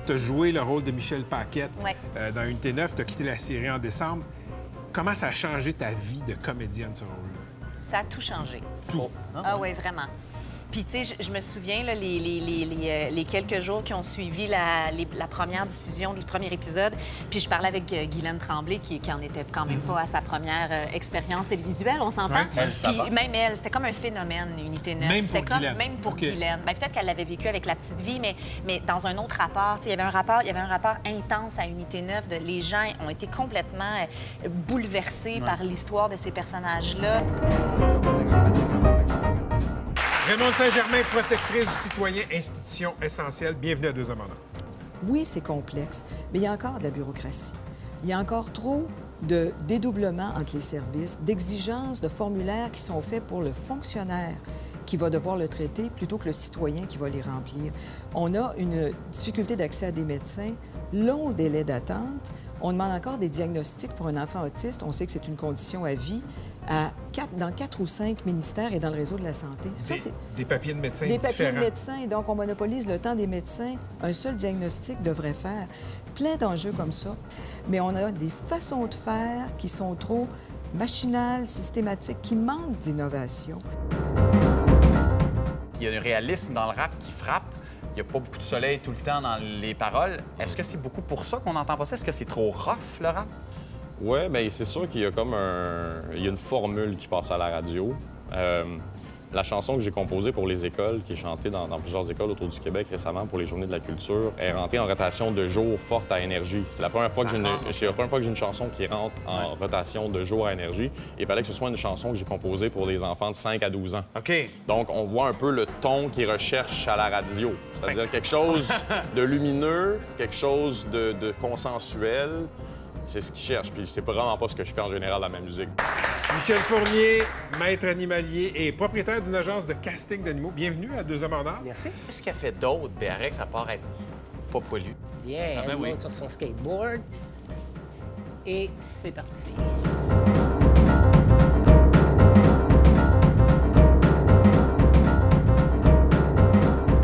Tu as joué le rôle de Michel Paquette Ouais. Dans Unité 9. Tu as quitté la série en décembre. Comment ça a changé ta vie de comédienne, ce rôle-là? Ça a tout changé. Tout. Ah oui, vraiment. Puis, tu sais, je me souviens, là, les quelques jours qui ont suivi la première diffusion du premier épisode, puis je parlais avec Guylaine Tremblay, qui en était quand même pas à sa première expérience télévisuelle, on s'entend? Ouais. Elle, ça va. Puis même elle, c'était comme un phénomène, Unité 9. Même pour C'était comme Guylaine. même pour OK. Guylaine. Bien, peut-être qu'elle l'avait vécu avec La Petite Vie, mais dans un autre rapport. Tu sais, il y avait un rapport intense à Unité 9. Les gens ont été complètement bouleversés par l'histoire de ces personnages-là. Raymond Saint-Germain, protectrice du citoyen, institution essentielle. Bienvenue à Deux Hommes en Or. Oui, c'est complexe, mais il y a encore de la bureaucratie. Il y a encore trop de dédoublement entre les services, d'exigences, de formulaires qui sont faits pour le fonctionnaire qui va devoir le traiter plutôt que le citoyen qui va les remplir. On a une difficulté d'accès à des médecins, long délai d'attente. On demande encore des diagnostics pour un enfant autiste. On sait que c'est une condition à vie dans 4 ou 5 ministères et dans le réseau de la santé. Ça, c'est Des papiers de médecins des papiers différents. de médecins. Donc, on monopolise le temps des médecins. Un seul diagnostic devrait faire. Plein d'enjeux comme ça. Mais on a des façons de faire qui sont trop machinales, systématiques, qui manquent d'innovation. Il y a un réalisme dans le rap qui frappe. Il n'y a pas beaucoup de soleil tout le temps dans les paroles. Est-ce que c'est beaucoup pour ça qu'on n'entend pas ça? Est-ce que c'est trop rough, le rap? Oui, bien, c'est sûr qu'il y a comme il y a une formule qui passe à la radio. La chanson que j'ai composée pour les écoles, qui est chantée dans plusieurs écoles autour du Québec récemment pour les Journées de la culture, est rentrée en rotation de jour forte à énergie. C'est la première fois que j'ai une chanson qui rentre en rotation de jour à énergie. Et il fallait que ce soit une chanson que j'ai composée pour des enfants de 5 à 12 ans. OK. Donc, on voit un peu le ton qu'ils recherchent à la radio. C'est-à-dire quelque chose de lumineux, quelque chose de consensuel. C'est ce qu'ils cherchent, puis c'est vraiment pas ce que je fais en général dans ma musique. Michel Fournier, maître animalier et propriétaire d'une agence de casting d'animaux. Bienvenue à Deux Hommes en Or. Merci. Qu'est-ce qu'elle fait d'autre, Béarex, à part être pas poilu? Yeah, Ah ben elle oui. monte sur son skateboard. Et c'est parti.